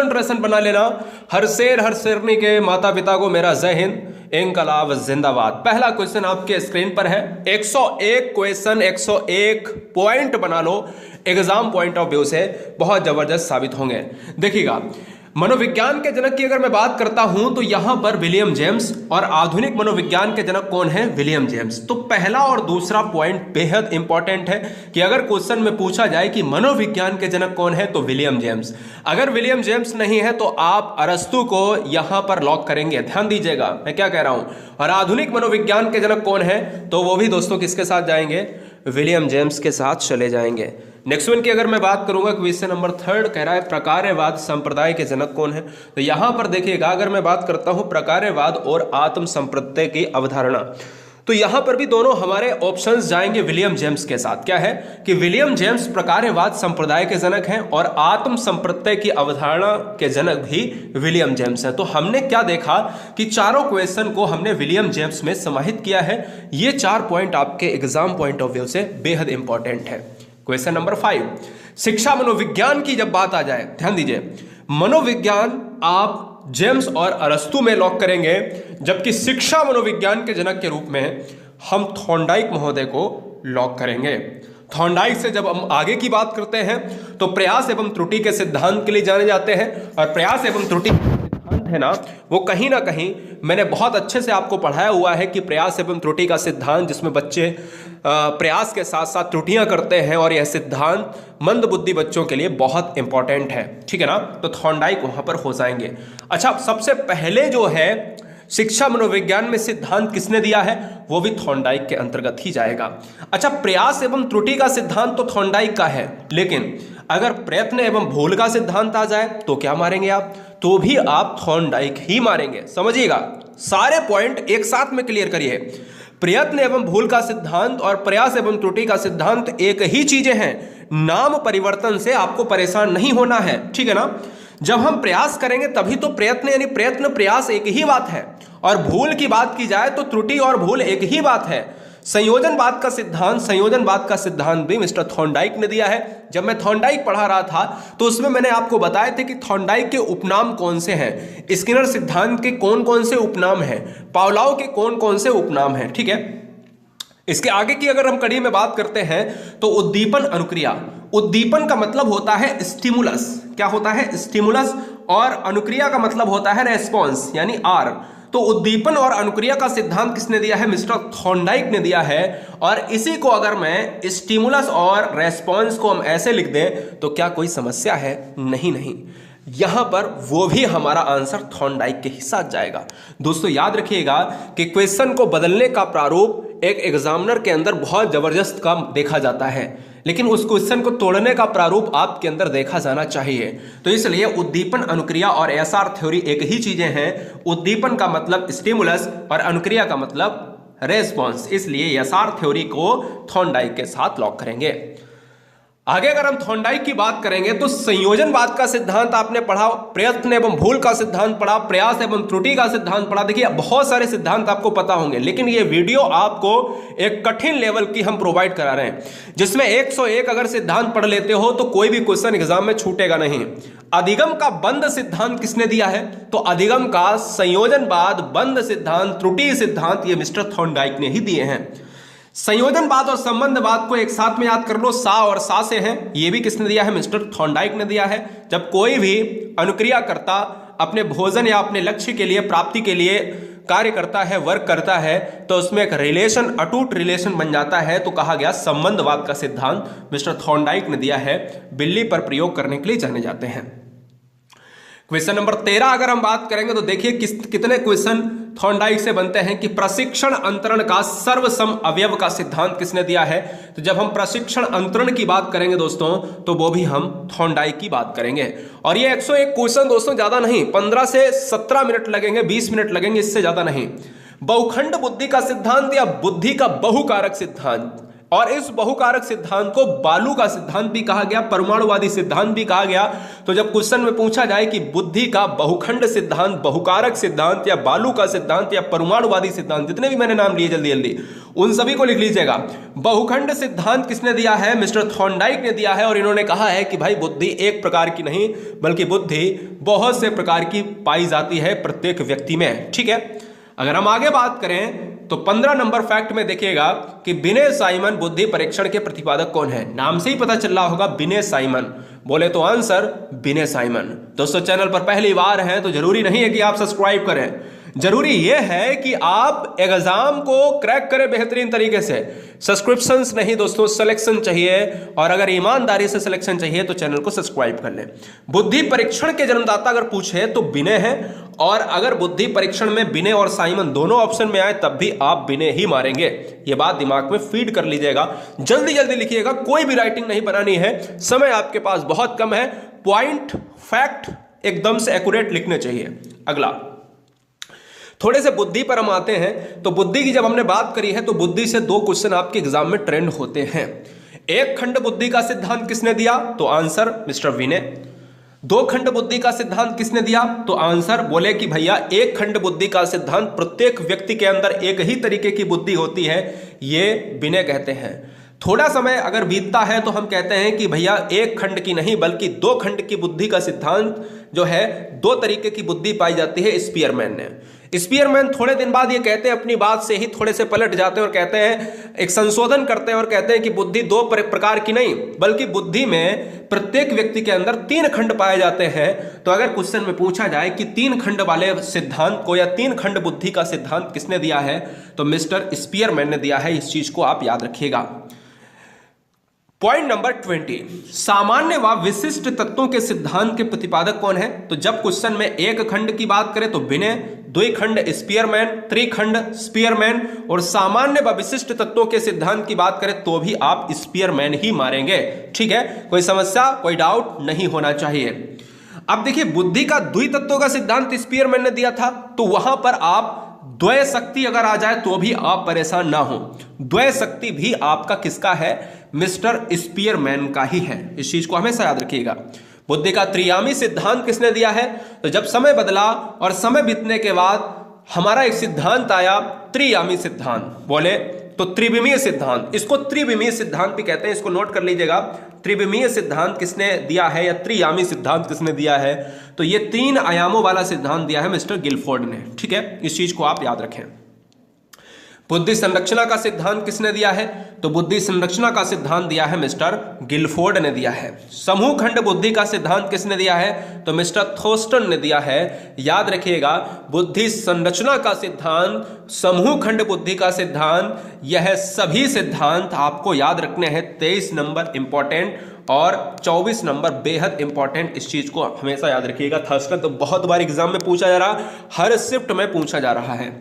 Concentration बना लेना। हर शेर हर शेरनी के माता पिता को मेरा जय हिंद, इनकलाब जिंदाबाद। पहला क्वेश्चन आपके स्क्रीन पर है। 101 क्वेश्चन, 101 पॉइंट बना लो, एग्जाम पॉइंट ऑफ व्यू से बहुत जबरदस्त साबित होंगे। देखिएगा, मनोविज्ञान के जनक की अगर मैं बात करता हूं तो यहां पर विलियम जेम्स, और आधुनिक मनोविज्ञान के जनक कौन है? William James. तो पहला और दूसरा पॉइंट बेहद इंपॉर्टेंट है कि अगर क्वेश्चन में पूछा जाए कि मनोविज्ञान के जनक कौन है तो विलियम जेम्स। अगर विलियम जेम्स नहीं है तो आप अरस्तु को यहां पर लॉक करेंगे। ध्यान दीजिएगा मैं क्या कह रहा हूं। और आधुनिक मनोविज्ञान के जनक कौन है तो वो भी दोस्तों किसके साथ जाएंगे? विलियम जेम्स के साथ चले जाएंगे। नेक्स्ट वन की अगर मैं बात करूंगा, क्वेश्चन नंबर 3 कह रहा है प्रकार्यवाद संप्रदाय के जनक कौन है? तो यहां पर देखिएगा, अगर मैं बात करता हूं प्रकार्यवाद और आत्म संप्रत्यय की अवधारणा, तो यहां पर भी दोनों हमारे ऑप्शंस जाएंगे विलियम जेम्स के साथ। क्या है कि विलियम जेम्स प्रकार्यवाद संप्रदाय के जनक हैं और आत्म संप्रत्यय की अवधारणा के जनक भी विलियम जेम्स हैं। तो हमने क्या देखा कि चारों क्वेश्चन को हमने विलियम जेम्स में समाहित किया है। ये 4 पॉइंट आपके एग्जाम पॉइंट ऑफ व्यू से बेहद इंपॉर्टेंट है। क्वेश्चन नंबर 5, शिक्षा मनोविज्ञान की जब बात आ जाए, ध्यान दीजिए, मनोविज्ञान आप जेम्स और अरस्तु में लॉक करेंगे, जबकि शिक्षा मनोविज्ञान के जनक के रूप में हम थॉर्नडाइक महोदय को लॉक करेंगे। थॉर्नडाइक से जब हम आगे की बात करते हैं तो प्रयास एवं त्रुटि के सिद्धांत के लिए जाने जाते हैं, और प्रयास एवं त्रुटि है ना, वो कहीं ना कहीं मैंने बहुत अच्छे से आपको पढ़ाया हुआ है कि प्रयास एवं त्रुटि का सिद्धांत, जिसमें बच्चे प्रयास के साथ साथ त्रुटियां करते हैं, और यह सिद्धांत मंद बुद्धि बच्चों के लिए बहुत इंपॉर्टेंट है। ठीक है ना, तो थॉर्नडाइक वहां पर हो जाएंगे। अच्छा, सबसे पहले जो है शिक्षा मनोविज्ञान में सिद्धांत किसने दिया है? वो भी थॉर्नडाइक के अंतर्गत ही जाएगा। अच्छा, प्रयास एवं त्रुटि का सिद्धांत तो थॉर्नडाइक का है, लेकिन अगर प्रयत्न एवं भूल का सिद्धांत आ जाए तो क्या मारेंगे आप? तो भी आप थॉर्नडाइक ही मारेंगे। समझिएगा, सारे पॉइंट एक साथ में क्लियर करिए। प्रयत्न एवं भूल का सिद्धांत और प्रयास एवं त्रुटि का सिद्धांत एक ही चीजें हैं। नाम परिवर्तन से आपको परेशान नहीं होना है। ठीक है ना, जब हम प्रयास करेंगे तभी तो प्रयत्न, यानी प्रयत्न प्रयास एक ही बात है, और भूल की बात की जाए तो त्रुटि और भूल एक ही बात है। संयोजनवाद का सिद्धांत भी मिस्टर थॉर्नडाइक ने दिया है। जब मैं थॉर्नडाइक पढ़ा रहा था तो उसमें मैंने आपको बताए थे कि थॉर्नडाइक के उपनाम कौन से हैं, स्किनर सिद्धांत के कौन कौन से उपनाम हैं, पावलोव के कौन कौन से उपनाम हैं। ठीक है, इसके आगे की अगर हम कड़ी में बात करते हैं तो उद्दीपन अनुक्रिया। उद्दीपन का मतलब होता है स्टिमुलस। क्या होता है? स्टिमुलस। और अनुक्रिया का मतलब होता है रेस्पॉन्स, यानी आर। तो उद्दीपन और अनुक्रिया का सिद्धांत किसने दिया है? मिस्टर थॉर्नडाइक ने दिया है। और इसी को अगर मैं स्टिमुलस और रेस्पॉन्स को हम ऐसे लिख दें तो क्या कोई समस्या है? नहीं। यहां पर वो भी हमारा आंसर थॉर्नडाइक के ही साथ जाएगा। दोस्तों याद रखिएगा कि क्वेश्चन को बदलने का प्रारूप एक एग्जामिनर के अंदर बहुत जबरदस्त काम देखा जाता है, लेकिन उस क्वेश्चन को तोड़ने का प्रारूप आपके अंदर देखा जाना चाहिए। तो इसलिए उद्दीपन, अनुक्रिया और एसआर थ्योरी एक ही चीजें हैं। उद्दीपन का मतलब स्टिमुलस और अनुक्रिया का मतलब रेस्पॉन्स, इसलिए एसआर थ्योरी को थॉर्नडाइक के साथ लॉक करेंगे। आगे अगर हम थॉर्नडाइक की बात करेंगे तो संयोजनवाद का सिद्धांत आपने पढ़ा, प्रयत्न एवं भूल का सिद्धांत पढ़ा, प्रयास एवं त्रुटि का सिद्धांत पढ़ा। देखिए बहुत सारे सिद्धांत आपको पता होंगे, लेकिन ये वीडियो आपको एक कठिन लेवल की हम प्रोवाइड करा रहे हैं, जिसमें 101 अगर सिद्धांत पढ़ लेते हो तो कोई भी क्वेश्चन एग्जाम में छूटेगा नहीं। अधिगम का बंद सिद्धांत किसने दिया है? तो अधिगम का संयोजनवाद, बंद सिद्धांत, त्रुटि सिद्धांत ये मिस्टर थॉर्नडाइक ने ही दिए हैं। संयोजनवाद और संबंधवाद को एक साथ में याद कर लो, सा और सा से हैं। ये भी किसने दिया है? मिस्टर थॉर्नडाइक ने दिया है। जब कोई भी अनुक्रिया करता अपने भोजन या अपने लक्ष्य के लिए, प्राप्ति के लिए कार्य करता है, वर्क करता है, तो उसमें एक रिलेशन, अटूट रिलेशन बन जाता है, तो कहा गया संबंधवाद का सिद्धांत मिस्टर थॉर्नडाइक ने दिया है। बिल्ली पर प्रयोग करने के लिए जाने जाते हैं। क्वेश्चन नंबर 13 अगर हम बात करेंगे तो देखिए कितने क्वेश्चन थॉर्नडाइक से बनते हैं कि प्रशिक्षण अंतरण का सर्वसम अवयव का सिद्धांत किसने दिया है? तो जब हम प्रशिक्षण अंतरण की बात करेंगे दोस्तों तो वो भी हम थॉर्नडाइक की बात करेंगे। और ये 101 क्वेश्चन दोस्तों ज्यादा नहीं, 15 से 17 मिनट लगेंगे, 20 मिनट लगेंगे, इससे ज्यादा नहीं। बहुखंड बुद्धि का सिद्धांत या बुद्धि का बहुकारक सिद्धांत, और इस बहुकारक सिद्धांत को बालू का सिद्धांत भी कहा गया, परमाणुवादी सिद्धांत भी कहा गया। तो जब क्वेश्चन में पूछा जाए कि बुद्धि का बहुखंड सिद्धांत, बहुकारक सिद्धांत या बालू का सिद्धांत या परमाणुवादी सिद्धांत, जितने भी मैंने नाम लिए जल्दी जल्दी उन सभी को लिख लीजिएगा। बहुखंड सिद्धांत किसने दिया है? मिस्टर थॉर्नडाइक ने दिया है। और इन्होंने कहा है कि भाई बुद्धि एक प्रकार की नहीं बल्कि बुद्धि बहुत से प्रकार की पाई जाती है प्रत्येक व्यक्ति में। ठीक है, अगर हम आगे बात करें तो 15 नंबर फैक्ट में देखिएगा कि बिने साइमन बुद्धि परीक्षण के प्रतिपादक कौन है? नाम से ही पता चल रहा होगा, बिने साइमन। बोले तो आंसर बिने साइमन। दोस्तों चैनल पर पहली बार हैं तो जरूरी नहीं है कि आप सब्सक्राइब करें, जरूरी यह है कि आप एग्जाम को क्रैक करें बेहतरीन तरीके से। सब्सक्रिप्शंस नहीं दोस्तों, सिलेक्शन चाहिए, और अगर ईमानदारी से सिलेक्शन चाहिए तो चैनल को सब्सक्राइब कर लें। बुद्धि परीक्षण के जन्मदाता अगर पूछे तो बिने हैं, और अगर बुद्धि परीक्षण में बिने और साइमन दोनों ऑप्शन में आए तब भी आप बिने ही मारेंगे। यह बात दिमाग में फीड कर लीजिएगा, जल्दी जल्दी लिखिएगा, कोई भी राइटिंग नहीं बनानी है, समय आपके पास बहुत कम है। पॉइंट फैक्ट एकदम से एक्यूरेट लिखने चाहिए। अगला थोड़े से बुद्धि पर हम आते हैं। तो बुद्धि की जब हमने बात करी है तो बुद्धि से 2 क्वेश्चन आपके एग्जाम में ट्रेंड होते हैं। एक खंड बुद्धि का सिद्धांत किसने दिया? तो आंसर मिस्टर विनय। 2 खंड बुद्धि का सिद्धांत किसने दिया? तो आंसर बोले कि भैया एक खंड बुद्धि का सिद्धांत, प्रत्येक व्यक्ति के अंदर एक ही तरीके की बुद्धि होती है, ये विनय कहते हैं। थोड़ा समय अगर बीतता है तो हम कहते हैं कि भैया एक खंड की नहीं बल्कि 2 खंड की बुद्धि का सिद्धांत जो है, 2 तरीके की बुद्धि पाई जाती है स्पीयरमैन ने। स्पीयरमैन थोड़े दिन बाद ये कहते हैं, अपनी बात से ही थोड़े से पलट जाते हैं और कहते हैं, एक संशोधन करते हैं और कहते हैं कि बुद्धि 2 प्रकार की नहीं बल्कि बुद्धि में प्रत्येक व्यक्ति के अंदर 3 खंड पाए जाते हैं। तो अगर क्वेश्चन में पूछा जाए कि 3 खंड वाले सिद्धांत को या 3 खंड बुद्धि का सिद्धांत किसने दिया है, तो मिस्टर स्पीयरमैन ने दिया है। इस चीज को आप याद रखिएगा। पॉइंट नंबर 20, सामान्य व विशिष्ट तत्वों के सिद्धांत के प्रतिपादक कौन है? तो जब क्वेश्चन में एक खंड की बात करें तो विनय, 2 खंड स्पीयरमैन, 3 खंड स्पीयरमैन, और सामान्य व विशिष्ट तत्वों के सिद्धांत की बात करें तो भी आप स्पीयरमैन ही मारेंगे। ठीक है, कोई समस्या कोई डाउट नहीं होना चाहिए। अब देखिए, बुद्धि का द्वितत्वों का सिद्धांत स्पीयरमैन ने दिया था, तो वहां पर आप द्वय शक्ति अगर आ जाए तो भी आप परेशान ना हो। द्वय शक्ति भी आपका किसका है? मिस्टर स्पीयरमैन का ही है। इस चीज को हमेशा याद रखिएगा। बुद्धि का त्रियामी सिद्धांत किसने दिया है? तो जब समय बदला और समय बीतने के बाद हमारा एक सिद्धांत आया, त्रियामी सिद्धांत। बोले तो त्रिविमीय सिद्धांत, इसको त्रिविमीय सिद्धांत भी कहते हैं, इसको नोट कर लीजिएगा। त्रिविमीय सिद्धांत किसने दिया है या त्रियामी सिद्धांत किसने दिया है? तो ये 3 आयामों वाला सिद्धांत दिया है मिस्टर गिलफोर्ड ने। ठीक है, इस चीज को आप याद रखें। बुद्धि संरचना का सिद्धांत किसने दिया है? तो बुद्धि संरचना का सिद्धांत दिया है मिस्टर गिलफोर्ड ने दिया है। समूह खंड बुद्धि का सिद्धांत किसने दिया है? तो मिस्टर थॉर्स्टन ने दिया है। याद रखिएगा, बुद्धि संरचना का सिद्धांत, समूह खंड बुद्धि का सिद्धांत, यह सभी सिद्धांत आपको याद रखने हैं। 23 नंबर इंपॉर्टेंट और 24 नंबर बेहद इंपॉर्टेंट। इस चीज को हमेशा याद रखिएगा। थॉर्स्टन तो बहुत बार एग्जाम में पूछा जा रहा, हर शिफ्ट में पूछा जा रहा है।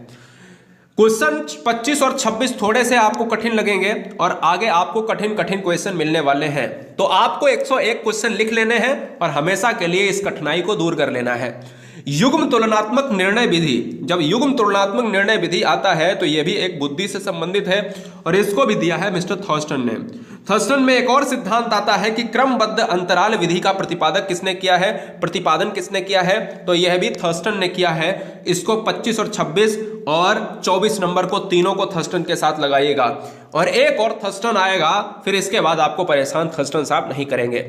क्वेश्चन 25 और 26 थोड़े से आपको कठिन लगेंगे और आगे आपको कठिन कठिन क्वेश्चन मिलने वाले हैं। तो आपको 101 क्वेश्चन लिख लेने हैं और हमेशा के लिए इस कठिनाई को दूर कर लेना है। युग्म तुलनात्मक निर्णय विधि, जब युग्म तुलनात्मक निर्णय विधि आता है तो यह भी एक बुद्धि से संबंधित है और इसको भी दिया है मिस्टर थॉर्स्टन ने। थॉर्स्टन में एक और सिद्धांत आता है कि क्रमबद्ध अंतराल विधि का प्रतिपादन किसने किया है? तो यह भी थॉर्स्टन ने किया है। इसको 25 और 26 और 24 नंबर को तीनों को थॉर्स्टन के साथ लगाइएगा। और एक और थॉर्स्टन आएगा, फिर इसके बाद आपको परेशान थॉर्स्टन साहब नहीं करेंगे।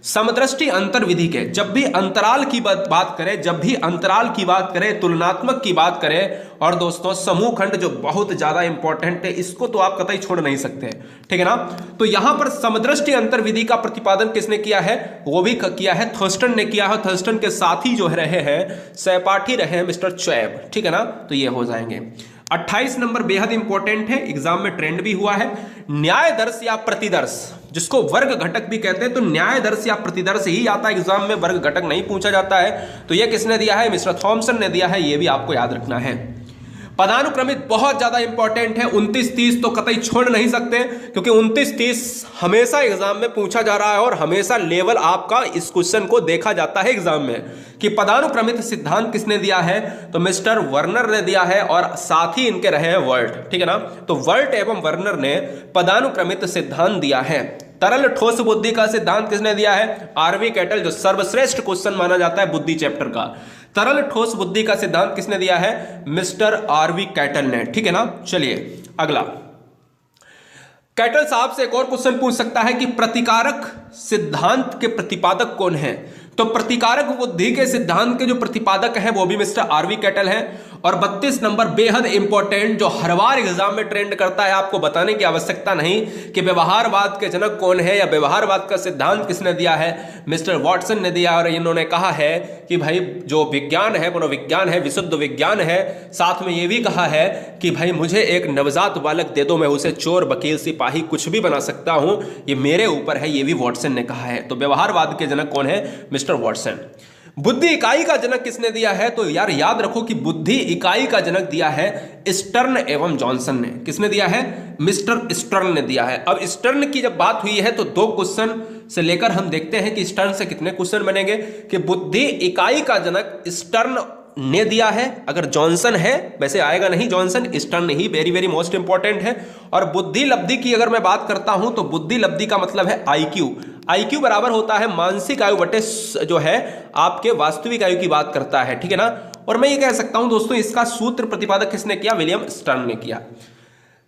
समदृष्टि अंतर विधि के, जब भी अंतराल की बात करें, तुलनात्मक की बात करें, और दोस्तों समूह खंड जो बहुत ज्यादा इंपॉर्टेंट है, इसको तो आप कतई छोड़ नहीं सकते, ठीक है ना। तो यहां पर समदृष्टि अंतर विधि का प्रतिपादन किसने किया है? वो भी किया है थॉर्स्टन ने किया है। थॉर्स्टन के साथी जो रहे हैं, सहपाठी रहे मिस्टर चैब, ठीक है ना। तो ये हो जाएंगे। 28 नंबर बेहद इंपॉर्टेंट है, एग्जाम में ट्रेंड भी हुआ है। न्यायदर्श या प्रतिदर्श, जिसको वर्ग घटक भी कहते हैं, तो न्यायदर्श या प्रतिदर्श ही आता है एग्जाम में, वर्ग घटक नहीं पूछा जाता है। तो ये किसने दिया है? मिस्टर थॉमसन ने दिया है। ये भी आपको याद रखना है। पदानुक्रमित बहुत ज्यादा इंपॉर्टेंट है। 29-30 तो कतई छोड़ नहीं सकते, क्योंकि 29-30 हमेशा एग्जाम में पूछा जा रहा है और हमेशा लेवल आपका इस क्वेश्चन को देखा जाता है एग्जाम में कि पदानुक्रमित सिद्धांत किसने दिया है, तो मिस्टर वर्नर ने दिया है और साथ ही इनके रहे हैं वर्ल्ट, ठीक है ना। तो वर्ल्ट एवं वर्नर ने पदानुक्रमित सिद्धांत दिया है। तरल ठोस बुद्धि का सिद्धांत किसने दिया है, आरवी कैटल, जो सर्वश्रेष्ठ क्वेश्चन माना जाता है बुद्धि चैप्टर का। तरल ठोस बुद्धि का सिद्धांत किसने दिया है, मिस्टर आरवी कैटल ने, ठीक है ना। चलिए अगला, कैटल साहब से एक और क्वेश्चन पूछ सकता है कि प्रतिकारक सिद्धांत के प्रतिपादक कौन है। तो प्रतिकारक बुद्धि के सिद्धांत के जो प्रतिपादक हैं वो भी मिस्टर आरवी कैटल हैं। और 32 नंबर बेहद इंपॉर्टेंट, जो हर बार एग्जाम में ट्रेंड करता है, आपको बताने की आवश्यकता नहीं कि व्यवहारवाद के जनक कौन है या व्यवहारवाद का सिद्धांत किसने दिया है, मिस्टर वॉटसन ने दिया। और इन्होंने कहा है कि भाई जो विज्ञान है, मनोविज्ञान है, विशुद्ध विज्ञान है। साथ में ये भी कहा है कि भाई मुझे एक नवजात बालक दे दो, मैं उसे चोर, वकील, सिपाही कुछ भी बना सकता हूं, ये मेरे ऊपर है, ये भी वॉटसन ने कहा है। तो व्यवहारवाद के जनक कौन है, मिस्टर वॉटसन। बुद्धि इकाई का जनक किसने दिया है, तो यार याद रखो कि बुद्धि इकाई का जनक दिया है स्टर्न एवं जॉनसन ने। किसने दिया है, मिस्टर स्टर्न ने दिया है। अब स्टर्न की जब बात हुई है तो 2 क्वेश्चन से लेकर हम देखते हैं कि स्टर्न से कितने क्वेश्चन बनेंगे। कि बुद्धि इकाई का जनक स्टर्न ने दिया है, अगर जॉनसन है, वैसे आएगा नहीं जॉनसन, स्टर्न ही वेरी वेरी मोस्ट इंपॉर्टेंट है। और बुद्धि लब्धि की अगर मैं बात करता हूं तो बुद्धि लब्धि का मतलब है आईक्यू। आईक्यू बराबर होता है मानसिक आयु बटे जो है आपके वास्तविक आयु की बात करता है, ठीक है ना। और मैं ये कह सकता हूं दोस्तों, इसका सूत्र प्रतिपादक किसने किया, विलियम स्टर्न ने किया।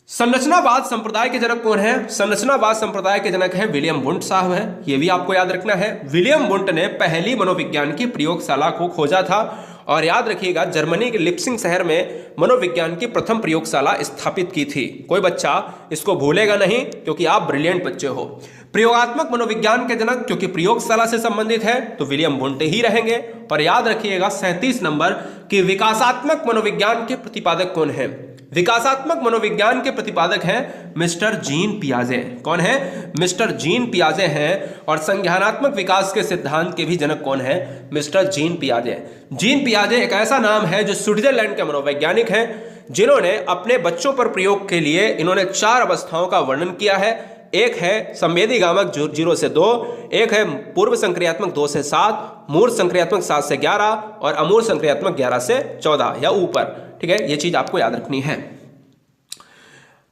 संरचनावाद संप्रदाय के जनक कौन है, संरचनावाद संप्रदाय के जनक है विलियम वुंट साहब है। यह भी आपको याद रखना है। विलियम वुंट ने पहली मनोविज्ञान की प्रयोगशाला को खोजा था। और याद रखिएगा, जर्मनी के लिप्सिंग शहर में मनोविज्ञान की प्रथम प्रयोगशाला स्थापित की थी। कोई बच्चा इसको भूलेगा नहीं, क्योंकि आप ब्रिलियंट बच्चे हो। प्रयोगात्मक मनोविज्ञान के जनक, क्योंकि प्रयोगशाला से संबंधित है, तो विलियम वुंट ही रहेंगे। और याद रखिएगा 37 नंबर की विकासात्मक मनोविज्ञान के प्रतिपादक कौन है। विकासात्मक मनोविज्ञान के प्रतिपादक हैं मिस्टर जीन पियाजे। कौन है, मिस्टर जीन पियाजे हैं। और संज्ञानात्मक विकास के सिद्धांत के भी जनक कौन है, मिस्टर जीन पियाजे। जीन पियाजे एक ऐसा नाम है जो स्विट्जरलैंड के मनोवैज्ञानिक हैं, जिन्होंने अपने बच्चों पर प्रयोग के लिए इन्होंने 4 अवस्थाओं का वर्णन किया है। एक है संवेदी गामक 0 से 2, एक है पूर्व संक्रियात्मक 2 से 7, मूर्त संक्रियात्मक 7 से 11 और अमूर्त संक्रियात्मक 11 से 14 या ऊपर, ठीक है। ये चीज आपको याद रखनी है।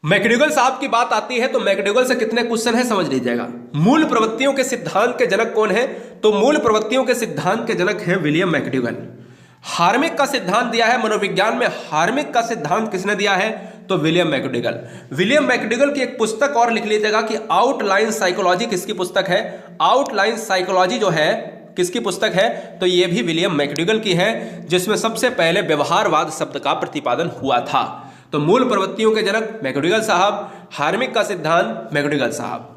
मैकडूगल साहब की बात आती है तो मैकडूगल से कितने क्वेश्चन है समझ लीजिएगा। मूल प्रवृत्तियों के सिद्धांत के जनक कौन है, तो मूल प्रवृत्तियों के सिद्धांत के जनक है विलियम मैकडूगल। हार्मिक का सिद्धांत दिया है मनोविज्ञान में, हार्मिक का सिद्धांत किसने दिया है, तो विलियम मैकडूगल। विलियम मैकडूगल की एक पुस्तक और लिख लीजिएगा कि आउटलाइन साइकोलॉजी किसकी पुस्तक है, आउटलाइन साइकोलॉजी जो है किसकी पुस्तक है, तो ये भी विलियम मैकडूगल की है, जिसमें सबसे पहले व्यवहारवाद शब्द का प्रतिपादन हुआ था। तो मूल प्रवृत्तियों के जनक मैकडूगल साहब, हार्मिक का सिद्धांत मैकडूगल साहब।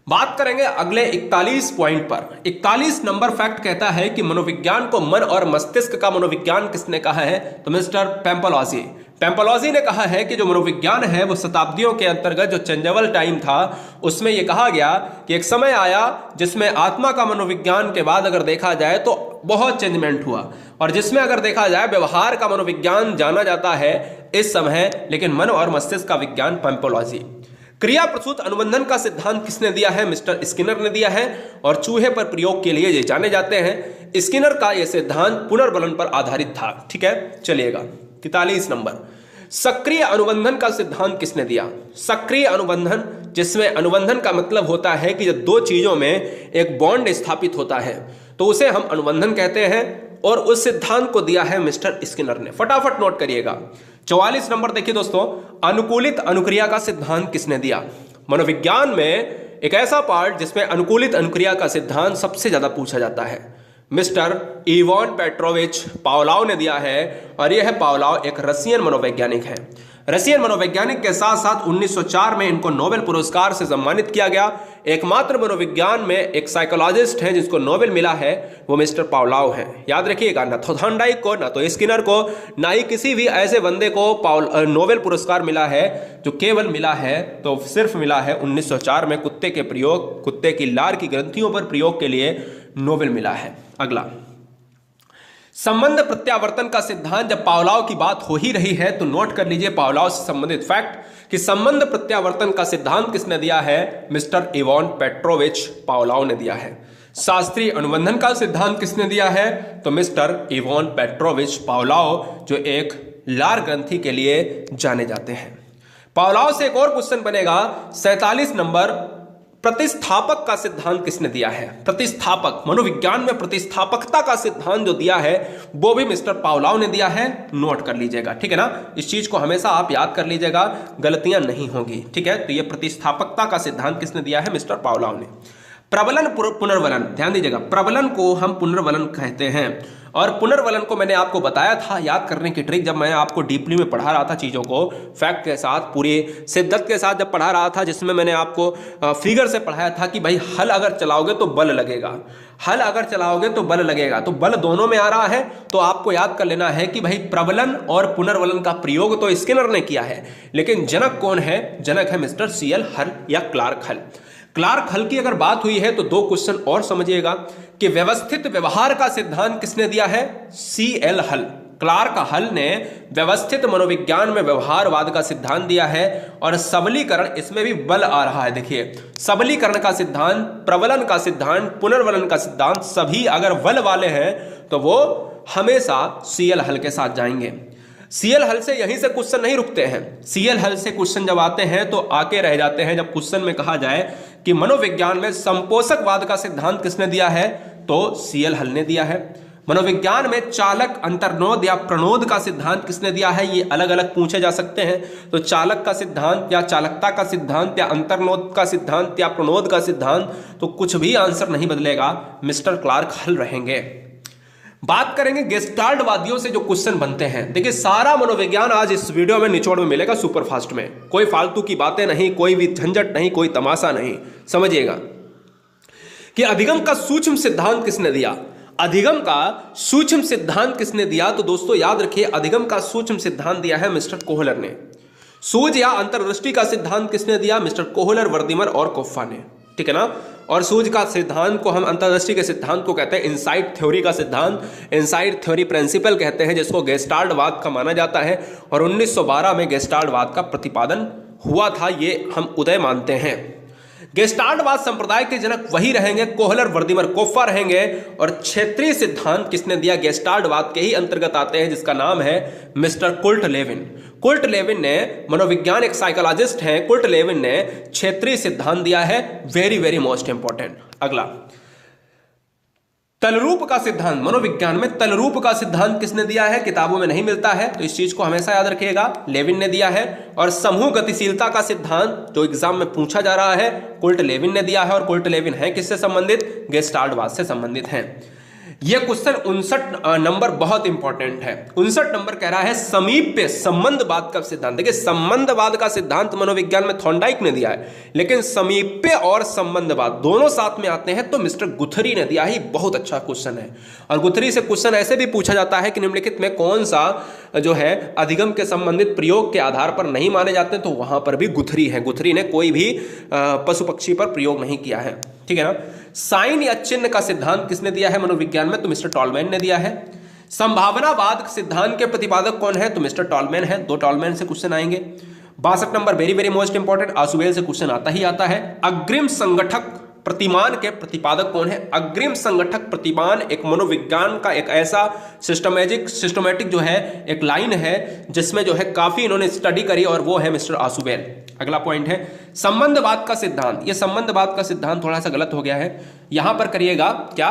बात करेंगे अगले 41 पॉइंट पर। 41 नंबर फैक्ट कहता है कि मनोविज्ञान को मन और मस्तिष्क का मनोविज्ञान किसने कहा है, तो मिस्टर पैम्पलॉजी। पैम्पलॉजी ने कहा है कि जो मनोविज्ञान है वो शताब्दियों के अंतर्गत जो चेंजेबल टाइम था, उसमें यह कहा गया कि एक समय आया जिसमें आत्मा का मनोविज्ञान के बाद अगर देखा जाए तो बहुत चेंजमेंट हुआ, और जिसमें अगर देखा जाए व्यवहार का मनोविज्ञान जाना जाता है इस समय, लेकिन मन और मस्तिष्क का विज्ञान पैम्पलॉजी। क्रिया प्रसूत अनुबंधन का सिद्धांत किसने दिया है, मिस्टर स्किनर ने दिया है, और चूहे पर प्रयोग के लिए ये जाने जाते हैं। स्किनर का यह सिद्धांत पुनर्बलन पर आधारित था, ठीक है। चलिएगा 43 नंबर, सक्रिय अनुबंधन का सिद्धांत किसने दिया। सक्रिय अनुबंधन, जिसमें अनुबंधन का मतलब होता है कि जब 2 चीजों में एक बॉन्ड स्थापित होता है तो उसे हम अनुबंधन कहते हैं, और उस सिद्धांत को दिया है मिस्टर स्किनर ने। फटाफट नोट करिएगा। 44 नंबर देखिए दोस्तों, अनुकूलित अनुक्रिया का सिद्धांत किसने दिया। मनोविज्ञान में एक ऐसा पार्ट जिसमें अनुकूलित अनुक्रिया का सिद्धांत सबसे ज्यादा पूछा जाता है, मिस्टर इवान पेट्रोविच पावलोव ने दिया है। और यह है पावलोव एक रशियन मनोवैज्ञानिक है। रशियन मनोवैज्ञानिक के साथ साथ 1904 में इनको नोबेल पुरस्कार से सम्मानित किया गया। एकमात्र मनोविज्ञान में एक साइकोलॉजिस्ट हैं जिसको नोबेल मिला है, वो मिस्टर पावलोव हैं। याद रखिएगा, ना तो थॉर्नडाइक को, ना तो स्किनर को, ना ही किसी भी ऐसे बंदे को नोबेल पुरस्कार मिला है। जो केवल मिला है तो सिर्फ मिला है 1904 में कुत्ते के प्रयोग, कुत्ते की लार की ग्रंथियों पर प्रयोग के लिए नोबेल मिला है। अगला संबंध प्रत्यावर्तन का सिद्धांत, जब पावलोव की बात हो ही रही है तो नोट कर लीजिए पावलोव से संबंधित फैक्ट कि संबंध प्रत्यावर्तन का सिद्धांत किसने दिया है? मिस्टर इवान पेट्रोविच पावलोव ने दिया है। शास्त्रीय अनुबंधन का सिद्धांत किसने दिया है? तो मिस्टर इवान पेट्रोविच पावलोव, जो एक लार ग्रंथि के लिए जाने जाते हैं। पावलोव से एक और क्वेश्चन बनेगा 47 नंबर, प्रतिस्थापक का सिद्धांत किसने दिया है? प्रतिस्थापक, मनोविज्ञान में प्रतिस्थापकता का सिद्धांत जो दिया है वो भी मिस्टर पावलोव ने दिया है। नोट कर लीजिएगा, ठीक है ना, इस चीज को हमेशा आप याद कर लीजिएगा, गलतियां नहीं होंगी, ठीक है। तो ये प्रतिस्थापकता का सिद्धांत किसने दिया है? मिस्टर पावलोव ने। प्रबलन पुनर्वलन, ध्यान दीजिएगा, प्रबलन को हम पुनर्वलन कहते हैं और पुनर्वलन को मैंने आपको बताया था, याद करने की ट्रिक, जब मैं आपको डीपली में पढ़ा रहा था चीज़ों को फैक्ट के साथ, पूरी सिद्धांत के साथ जब पढ़ा रहा था, जिसमें मैंने आपको फिगर से पढ़ाया था कि भाई हल अगर चलाओगे तो बल लगेगा, हल अगर चलाओगे तो बल लगेगा, तो बल दोनों में आ रहा है। तो आपको याद कर लेना है कि भाई प्रबलन और पुनर्वलन का प्रयोग तो स्किनर ने किया है, लेकिन जनक कौन है? जनक है मिस्टर CL हल या क्लार्क हल। क्लार्क हल की अगर बात हुई है तो दो क्वेश्चन और समझिएगा कि व्यवस्थित व्यवहार का सिद्धांत किसने दिया है? CL हल। क्लार्क हल ने व्यवस्थित मनोविज्ञान में व्यवहारवाद का सिद्धांत दिया है और सबलीकरण, इसमें भी बल आ रहा है, देखिए सबलीकरण का सिद्धांत, प्रबलन का सिद्धांत, पुनर्वलन का सिद्धांत, सभी अगर बल वाले हैं तो वो हमेशा CL हल के साथ जाएंगे। CL हल से यहीं से क्वेश्चन नहीं रुकते हैं, CL हल से क्वेश्चन जब आते हैं तो आके रह जाते हैं। जब क्वेश्चन में कहा जाए कि मनोविज्ञान में संपोषकवाद का सिद्धांत किसने दिया है, तो CL हल ने दिया है। मनोविज्ञान में चालक अंतर्नोद या प्रणोद का सिद्धांत किसने दिया है? ये अलग अलग पूछे जा सकते हैं। तो चालक का सिद्धांत या चालकता का सिद्धांत या अंतर्नोद का सिद्धांत या प्रणोद का सिद्धांत, तो कुछ भी आंसर नहीं बदलेगा, मिस्टर क्लार्क हल रहेंगे। बात करेंगे गेस्टाल्टवादियों से जो क्वेश्चन बनते हैं। देखिए सारा मनोविज्ञान आज इस वीडियो में निचोड़ में मिलेगा सुपर फास्ट में, कोई फालतू की बातें नहीं, कोई भी झंझट नहीं, कोई तमाशा नहीं। समझिएगा कि अधिगम का सूक्ष्म सिद्धांत किसने दिया? अधिगम का सूक्ष्म सिद्धांत किसने दिया? तो दोस्तों याद रखिए, अधिगम का सूक्ष्म सिद्धांत दिया है मिस्टर कोहलर ने। सूझ या अंतर्दृष्टि का सिद्धांत किसने दिया? मिस्टर कोहलर, वर्दीमर और कोफ्फा ने, ठीक है ना। और सूझ का सिद्धांत को हम अंतर्दृष्टि के सिद्धांत को कहते हैं इनसाइट थ्योरी का सिद्धांत, इनसाइट थ्योरी प्रिंसिपल कहते हैं, जिसको गेस्टाल्टवाद का माना जाता है। और 1912 में गेस्टाल्टवाद का प्रतिपादन हुआ था, ये हम उदय मानते हैं। गेस्टाल्टवाद संप्रदाय के जनक वही रहेंगे, कोहलर, वर्दीमर, कोफ्फा रहेंगे। और क्षेत्रीय सिद्धांत किसने दिया? गेस्टाल्टवाद के ही अंतर्गत आते हैं, जिसका नाम है मिस्टर कुल्ट लेविन। कुल्ट लेविन ने, मनोविज्ञान एक साइकोलॉजिस्ट हैं, कुल्ट लेविन ने क्षेत्रीय सिद्धांत दिया है, वेरी वेरी मोस्ट इंपॉर्टेंट। अगला तलरूप का सिद्धांत, मनोविज्ञान में तलरूप का सिद्धांत किसने दिया है? किताबों में नहीं मिलता है, तो इस चीज को हमेशा याद रखिएगा, लेविन ने दिया है। और समूह गतिशीलता का सिद्धांत जो एग्जाम में पूछा जा रहा है, कुल्ट लेविन ने दिया है। और कुल्ट लेविन है किससे संबंधित? गेस्टाल्टवाद से संबंधित है। यह क्वेश्चन 59 नंबर बहुत इंपॉर्टेंट है। 59 नंबर कह रहा है समीप्य संबंधवाद का सिद्धांत। देखिए संबंधवाद का सिद्धांत मनोविज्ञान में थॉर्नडाइक ने दिया है, लेकिन समीप्य और संबंधवाद दोनों साथ में आते हैं तो मिस्टर गुथरी ने दिया है। बहुत अच्छा क्वेश्चन है। और गुथरी से क्वेश्चन ऐसे भी पूछा जाता है कि निम्नलिखित में कौन सा जो है अधिगम के संबंधित प्रयोग के आधार पर नहीं माने जाते, तो वहां पर भी गुथरी है। गुथरी ने कोई भी पशु पक्षी पर प्रयोग नहीं किया है, ठीक है ना। साइन या चिन्ह का सिद्धांत किसने दिया है मनोविज्ञान में? तो मिस्टर टॉलमैन ने दिया है। संभावनावाद सिद्धांत के प्रतिपादक कौन है? तो मिस्टर टॉलमैन है। 2 टॉलमैन से क्वेश्चन आएंगे। 62 number very very most important, Ausubel से क्वेश्चन आता ही आता है। अग्रिम संगठक प्रतिमान के प्रतिपादक कौन है? अग्रिम संगठक प्रतिमान एक मनोविज्ञान का एक ऐसा सिस्टमैटिक जो है एक लाइन है जिसमें जो है काफी इन्होंने स्टडी करी, और वो है मिस्टर आसुबेल। अगला पॉइंट है संबंधवाद का सिद्धांत। ये संबंधवाद का सिद्धांत थोड़ा सा गलत हो गया है, यहां पर करिएगा क्या?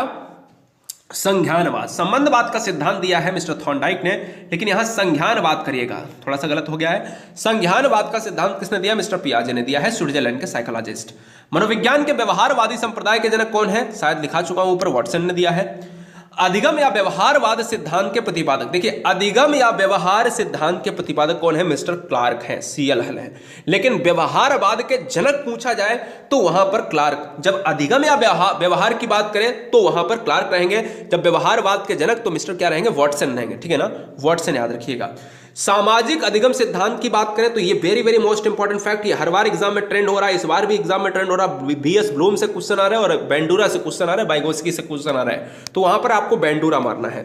संज्ञानवाद। संबंधवाद का सिद्धांत दिया है मिस्टर थॉर्नडाइक ने, लेकिन यहां संज्ञानवाद करिएगा, थोड़ा सा गलत हो गया है। संज्ञानवाद का सिद्धांत किसने दिया? मिस्टर पियाजे ने दिया है, स्विट्जरलैंड के साइकोलॉजिस्ट। मनोविज्ञान के व्यवहारवादी संप्रदाय के जनक कौन है? शायद लिखा चुका हूं ऊपर, वाटसन ने दिया है। अधिगम या व्यवहारवाद सिद्धांत के प्रतिपादक, देखिए अधिगम या व्यवहार सिद्धांत के प्रतिपादक कौन है? मिस्टर क्लार्क है, CL हल है। लेकिन व्यवहारवाद के जनक पूछा जाए तो वहां पर क्लार्क, जब अधिगम या व्यवहार की बात करें तो वहां पर क्लार्क रहेंगे, जब व्यवहारवाद के जनक तो मिस्टर क्या रहेंगे? वाटसन रहेंगे, ठीक है ना। वाटसन याद रखिएगा। सामाजिक अधिगम सिद्धांत की बात करें तो ये very very most important fact, ये हर बार एग्जाम में ट्रेंड हो रहा है, इस बार भी एग्जाम में ट्रेंड हो रहा है। BS ब्लूम से क्वेश्चन आ रहा है और बेंडूरा से क्वेश्चन आ रहा है, बाइगोस्की से क्वेश्चन आ रहा है, तो वहां पर आपको बेंडूरा मारना है।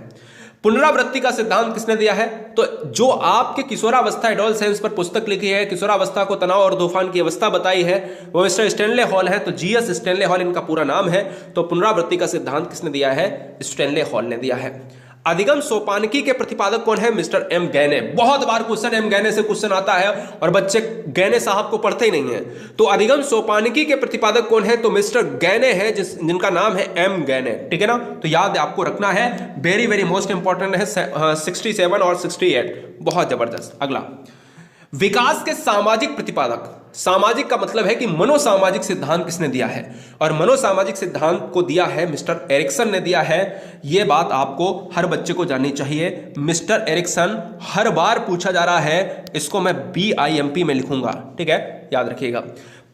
पुनरावृत्ति का सिद्धांत किसने दिया है? तो जो आपके किशोरावस्था एडोलसेंस पर पुस्तक लिखी है, किशोरावस्था को तनाव और तूफान की अवस्था बताई है, वो मिस्टर स्टैनले हॉल है। तो जीएस स्टैनले हॉल इनका पूरा नाम है। तो पुनरावृत्ति का सिद्धांत किसने दिया है? स्टैनले हॉल ने दिया है। अधिगम सोपानकी के प्रतिपादक कौन है? मिस्टर एम गैने। बहुत बार क्वेश्चन एम गैने से क्वेश्चन आता है और बच्चे गैने साहब को पढ़ते ही नहीं है। तो अधिगम सोपानकी के प्रतिपादक कौन है? तो मिस्टर गैने है, जिनका नाम है एम गैने। ठीक है ना? तो याद आपको रखना है, वेरी वेरी मोस्ट इंपॉर्टेंट है 67 और 68। बहुत जबरदस्त। अगला, विकास के सामाजिक प्रतिपादक। सामाजिक का मतलब है कि मनोसामाजिक सिद्धांत किसने दिया है? और मनोसामाजिक सिद्धांत को दिया है मिस्टर एरिक्सन ने दिया है। यह बात आपको हर बच्चे को जाननी चाहिए। मिस्टर एरिक्सन हर बार पूछा जा रहा है, इसको मैं BIMP में लिखूंगा। ठीक है, याद रखिएगा।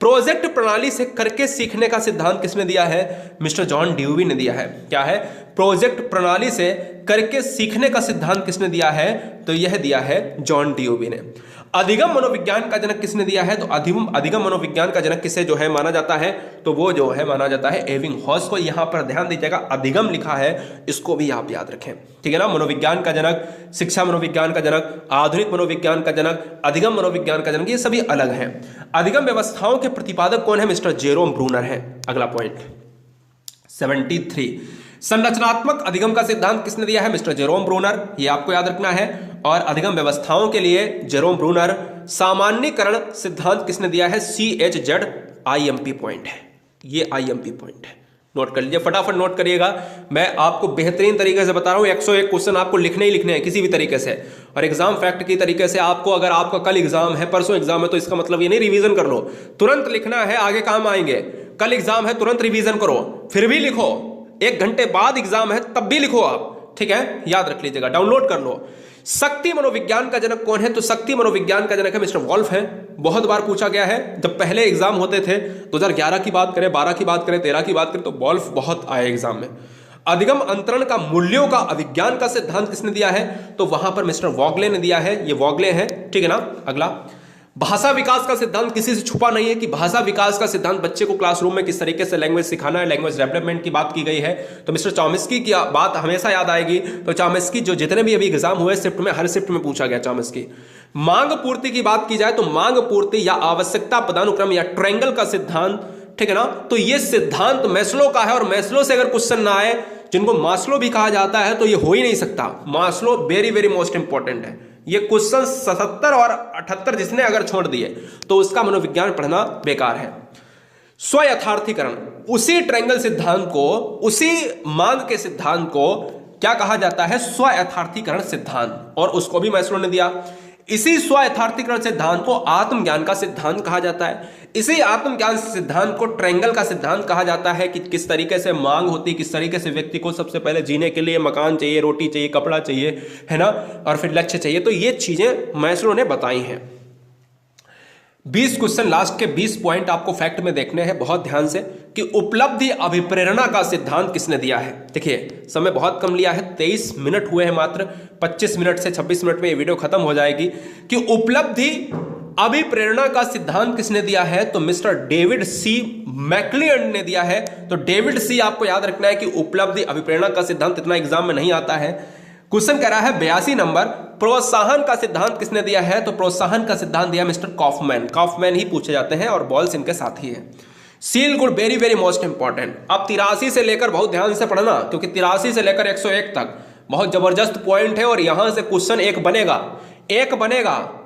प्रोजेक्ट प्रणाली से करके सीखने का सिद्धांत किसने दिया है? मिस्टर जॉन ड्यूवी ने दिया है। क्या है? प्रोजेक्ट प्रणाली से करके सीखने का सिद्धांत किसने दिया है? तो यह दिया है जॉन ड्यूवी ने। अधिगम मनोविज्ञान का जनक किसने दिया है? तो अधिगम मनोविज्ञान का जनक किसे जो है माना जाता है? तो वो जो है माना जाता है एबिंगहॉस को। यहां पर ध्यान दीजिएगा, अधिगम लिखा है, इसको भी आप याद रखें। ठीक है ना? मनोविज्ञान का जनक, शिक्षा मनोविज्ञान का जनक, आधुनिक मनोविज्ञान का जनक, अधिगम मनोविज्ञान का जनक, ये सभी अलग हैं। अधिगम व्यवस्थाओं के प्रतिपादक कौन है? मिस्टर जेरोम ब्रूनर है। अगला पॉइंट 73, संरचनात्मक अधिगम का सिद्धांत किसने दिया है? Mister Jerome Bruner. ये आपको याद रखना है। और अधिगम व्यवस्थाओं के लिए जेरोम ब्रूनर। सामान्यीकरण सिद्धांत किसने दिया है? CHZ IMP पॉइंट है। ये IMP पॉइंट है, नोट कर लीजिए, फटाफट नोट करिएगा। मैं आपको बेहतरीन तरीके से बता रहा हूं, 101 क्वेश्चन आपको लिखने ही लिखने हैं किसी भी तरीके से। और एग्जाम फैक्ट की तरीके से आपको, अगर आपका कल एग्जाम है, परसों एग्जाम है, तो इसका मतलब ये नहीं रिवीजन कर लो, तुरंत लिखना है, आगे काम आएंगे। कल एग्जाम है, तुरंत रिवीजन करो, फिर भी लिखो। 1 घंटे बाद एग्जाम है, तब भी लिखो आप। ठीक है, याद रख लीजिएगा, डाउनलोड कर लो। शक्ति मनोविज्ञान का जनक कौन है? तो शक्ति मनोविज्ञान का जनक है मिस्टर वॉल्फ है। बहुत बार पूछा गया है, जब पहले एग्जाम होते थे 2011 की बात करें, 12 की बात करें, 13 की बात करें, तो वॉल्फ बहुत आए एग्जाम में। अधिगम अंतरण का मूल्यों का अभिज्ञान का सिद्धांत किसने दिया है? तो वहां पर मिस्टर वॉगले ने दिया है। ये वॉगले है। ठीक है ना? अगला, भाषा विकास का सिद्धांत किसी से छुपा नहीं है कि भाषा विकास का सिद्धांत बच्चे को क्लासरूम में किस तरीके से लैंग्वेज सिखाना है, लैंग्वेज डेवलपमेंट की बात की गई है। तो मिस्टर चॉम्स्की की बात हमेशा याद आएगी। तो चॉम्स्की जो जितने भी अभी एग्जाम हुए शिफ्ट में, हर शिफ्ट में पूछा गया चॉम्स्की। मांग पूर्ति की बात की जाए तो मांग पूर्ति या आवश्यकता पदानुक्रम या ट्रायंगल का सिद्धांत, ठीक है ना, तो ये सिद्धांत मैस्लो का है। और मैस्लो से अगर क्वेश्चन ना आए, जिनको मास्लो भी कहा जाता है, तो ये हो ही नहीं सकता। Maslow very very most important है। ये क्वेश्चन 77 और 78 जिसने अगर छोड़ दिए तो उसका मनोविज्ञान पढ़ना बेकार है। स्वयथार्थीकरण, उसी ट्रायंगल सिद्धांत को, उसी मांग के सिद्धांत को क्या कहा जाता है? स्वयथार्थीकरण सिद्धांत। और उसको भी मैस्लो ने दिया। इसी स्वयथार्थीकरण सिद्धांत को आत्मज्ञान का सिद्धांत कहा जाता है। इसी आत्मज्ञान सिद्धांत को ट्रायंगल का सिद्धांत कहा जाता है कि किस तरीके से मांग होती, किस तरीके से व्यक्ति को सबसे पहले जीने के लिए मकान चाहिए, रोटी चाहिए, कपड़ा चाहिए, है ना, और फिर लक्ष्य चाहिए। तो ये चीजें मैस्लो ने बताई हैं। 20 क्वेश्चन, लास्ट के 20 पॉइंट आपको फैक्ट में देखने हैं बहुत ध्यान से, कि उपलब्धि अभिप्रेरणा का सिद्धांत किसने दिया है। देखिए समय बहुत कम लिया है, 23 मिनट हुए हैं मात्र, 25 मिनट से 26 मिनट में ये वीडियो खत्म हो जाएगी। कि उपलब्धि अभिप्रेरणा का सिद्धांत किसने दिया है? तो मिस्टर डेविड सी मैक्लियन ने दिया है। तो डेविड सी आपको याद रखना है कि उपलब्धि अभिप्रेरणा का सिद्धांत इतना एग्जाम में नहीं आता है। क्वेश्चन कह रहा है 82 नंबर, प्रोत्साहन का सिद्धांत किसने दिया है? तो प्रोत्साहन का सिद्धांत दिया मिस्टर कॉफमैन। कॉफमैन ही पूछे जाते हैं और बॉल्स इनके साथ ही है। Seal good very very most important. अब 83 से लेकर बहुत ध्यान से पढ़ना, क्योंकि 83 से लेकर 101 तक बहुत जबरदस्त पॉइंट है। और यहां से क्वेश्चन एक बनेगा,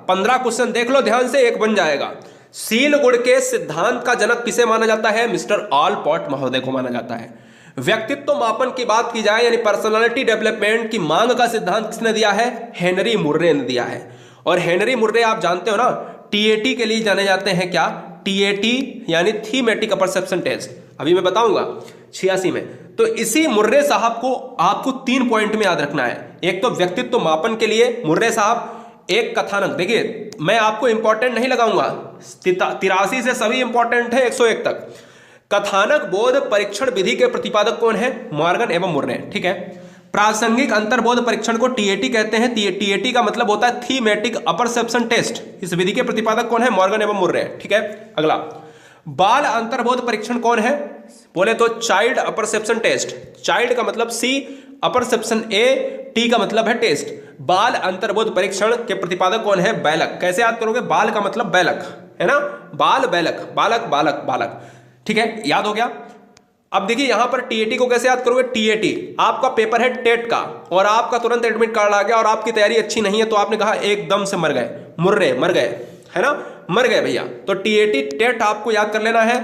15 क्वेश्चन देख लो ध्यान से, एक बन जाएगा। सील गुड के सिद्धांत का जनक किसे माना जाता है? मिस्टर ऑलपॉट महोदय को माना जाता है। व्यक्तित्व मापन की बात की जाए, यानी पर्सनालिटी डेवलपमेंट की मांग का सिद्धांत किसने दिया है? हेनरी मुर्रे ने दिया है। और हेनरी मुर्रे आप जानते हो ना, TAT के लिए जाने जाते हैं। क्या? TAT यानी थीमेटिक परसेप्शन टेस्ट, अभी मैं बताऊंगा 86 में। तो इसी मुर्रे साहब को आपको 3 पॉइंट में याद रखना है। एक तो व्यक्तित्व मापन के लिए मुर्रे साहब, एक कथानक। देखिए मैं आपको इंपॉर्टेंट नहीं लगाऊंगा, 83 से सभी इंपॉर्टेंट है 101 तक। कथानक बोध परीक्षण विधि के प्रतिपादक कौन है? मॉर्गन एवं मुर्रे। ठीक है। प्रासंगिक अंतर्बोध परीक्षण को TAT कहते हैं। TAT का मतलब होता है थीमेटिक अपरसेप्शन टेस्ट। इस विधि के प्रतिपादक कौन है? मॉर्गन एवं मुर्रे। ठीक है। अगला, बाल अंतर्बोध परीक्षण कौन है? बोले तो चाइल्ड अपरसेप्शन टेस्ट, चाइल्ड का मतलब सी, अपरसेप्शन ए, टी का मतलब है टेस्ट। बाल अंतर्बोध परीक्षण के प्रतिपादक कौन है? बैलक। कैसे याद करोगे? बाल का मतलब बैलक है ना, बाल बैलक, बालक बालक बालक, ठीक है, याद हो गया। अब देखिए यहां पर टीएटी को कैसे याद करोगे? टीएटी आपका पेपर है टेट का और आपका तुरंत एडमिट कार्ड आ गया और आपकी तैयारी अच्छी नहीं है तो आपने कहा एकदम से मर गए, मुर्रे मर गए, है ना, मर गए भैया। तो टीएटी टेट आपको याद कर लेना है।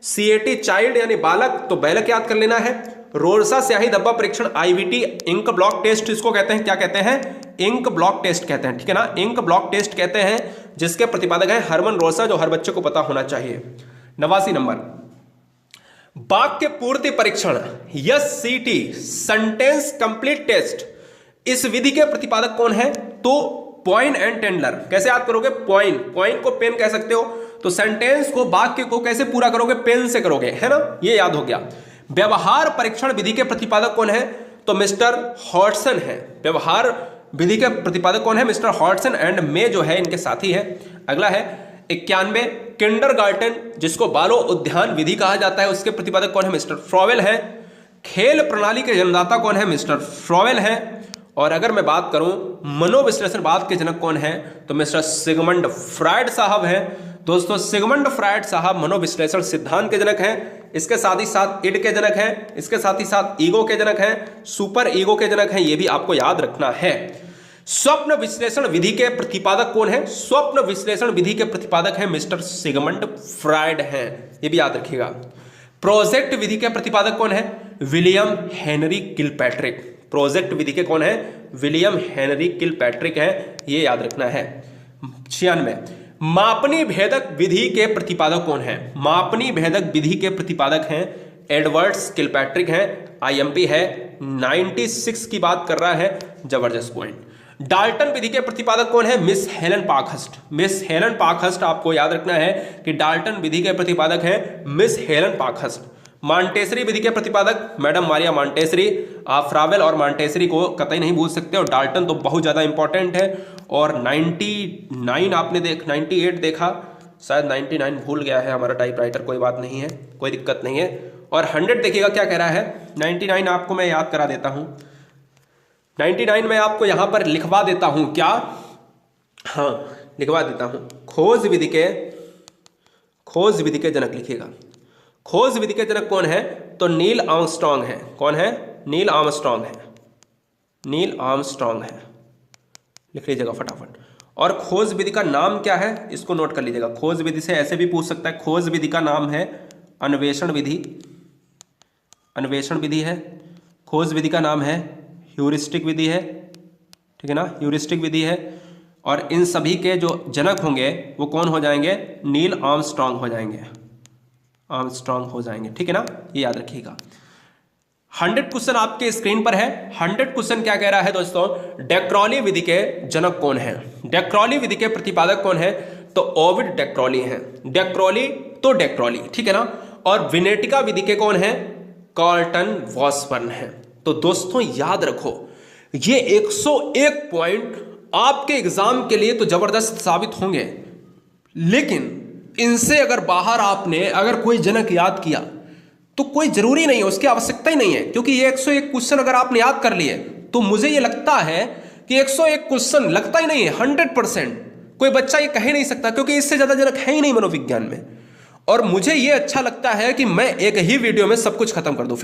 सीएटी चाइल्ड यानी बालक, तो बैलक याद कर लेना है। रोरसा स्याही धब्बा परीक्षण आईवीटी इंक ब्लॉक टेस्ट, इसको कहते हैं, क्या कहते हैं? इंक ब्लॉक टेस्ट कहते हैं, ठीक है ना, इंक ब्लॉक टेस्ट कहते हैं, जिसके प्रतिपादक है हरमन रोरसा, जो हर बच्चे को पता होना चाहिए। 89 नंबर, वाक्य पूर्ति परीक्षण एससीटी सेंटेंस कंप्लीट टेस्ट, इस विधि के प्रतिपादक कौन है? तो पॉइन एंड टेंडलर। कैसे याद करोगे? पॉइन, पॉइन को पेन कह सकते हो, तो सेंटेंस को, वाक्य को कैसे पूरा करोगे? पेन से करोगे, है ना, ये याद हो गया। व्यवहार परीक्षण विधि के प्रतिपादक कौन है? तो मिस्टर हॉटसन है। व्यवहार विधि के प्रतिपादक कौन है? मिस्टर हॉटसन एंड मे जो है इनके साथी है। अगला है 91, किंडरगार्टन जिसको बालो उद्यान विधि कहा जाता है, उसके प्रतिपादक कौन है? मिस्टर फ्रॉवेल है। खेल प्रणाली के जन्मदाता कौन है? मिस्टर फ्रॉवेल है। और अगर मैं बात करूं मनोविश्लेषणवाद के जनक कौन है, तो मिस्टर सिगमंड फ्रायड साहब हैं। दोस्तों सिगमंड फ्रायड साहब मनोविश्लेषण सिद्धांत के जनक हैं, इसके साथ ही साथ इड के जनक हैं, इसके साथ ही साथ ईगो के जनक हैं, सुपर ईगो के जनक हैं, ये भी आपको याद रखना है। स्वप्न विश्लेषण विधि के प्रतिपादक कौन है? स्वप्न विश्लेषण विधि के प्रतिपादक है मिस्टर सिगमंड फ्रायड हैं, ये भी याद रखिएगा। प्रोजेक्ट विधि के प्रतिपादक कौन है? William Henry Kilpatrick. प्रोजेक्ट विधि के कौन है? विलियम हेनरी किलपैट्रिक है, ये याद रखना है। 96, मापनी भेदक विधि के प्रतिपादक कौन है? मापनी भेदक विधि के प्रतिपादक हैं एडवर्ड्स किलपैट्रिक हैं, आईएमपी है। 96 की बात कर रहा है, जबरदस्त पॉइंट। डाल्टन विधि के प्रतिपादक कौन है? Miss Helen Parkhurst. Miss Helen Parkhurst आपको याद रखना है कि डाल्टन विधि के प्रतिपादक है मिस हेलन पार्कहर्स्ट। मॉन्टेसरी विधि के प्रतिपादक मैडम मारिया मॉन्टेसरी। आप फ्रावेल और मॉन्टेसरी को कतई नहीं भूल सकते, और डाल्टन तो बहुत ज्यादा इंपॉर्टेंट है। और 99 आपने 98 देखा, शायद 99 भूल गया है हमारा टाइपराइटर, कोई बात नहीं है, कोई दिक्कत नहीं है। और 100 देखिएगा क्या कह रहा है। 99 आपको मैं याद करा देता हूं, 99 मैं आपको यहां पर लिखवा देता हूं, क्या, हाँ लिखवा देता हूं। खोज विधि के जनक लिखिएगा। खोज विधि के जनक कौन है? तो नील आर्मस्ट्रांग है। कौन है? नील आर्मस्ट्रांग है, नील आर्मस्ट्रांग है, लिख लीजिएगा फटाफट। और खोज विधि का नाम क्या है, इसको नोट कर लीजिएगा। खोज विधि से ऐसे भी पूछ सकता है, खोज विधि का नाम है अन्वेषण विधि, अन्वेषण विधि है। खोज विधि का नाम है ह्यूरिस्टिक विधि है, ठीक है ना, ह्यूरिस्टिक विधि है। और इन सभी के जो जनक होंगे वो कौन हो जाएंगे? नील आर्मस्ट्रांग हो जाएंगे, आर्मस्ट्रांग हो जाएंगे, ठीक है ना, ये याद रखिएगा। 100 क्वेश्चन आपके स्क्रीन पर है। 100 क्वेश्चन क्या कह रहा है दोस्तों? डेक्रोली विधि के जनक कौन है? डेक्रोली विधि के प्रतिपादक कौन है? तो ओविड डेक्रोली है। डेक्रोली तो डेक्रोली, ठीक है ना। और विनेटिका विधि के कौन है? कार्लटन वॉसबर्न है। तो दोस्तों याद रखो, ये 101 पॉइंट आपके एग्जाम के लिए तो जबरदस्त साबित होंगे, लेकिन इनसे अगर बाहर आपने अगर कोई जनक याद किया तो कोई जरूरी नहीं है, उसकी आवश्यकता ही नहीं है, क्योंकि ये 101 क्वेश्चन अगर आपने याद कर लिए तो मुझे ये लगता है कि 101 क्वेश्चन लगता ही नहीं है, 100%। कोई बच्चा ये कह ही नहीं सकता, क्योंकि इससे ज्यादा जनक है ही नहीं मनोविज्ञान में। और मुझे ये अच्छा लगता है कि मैं एक ही वीडियो में सब कुछ खत्म कर दूं।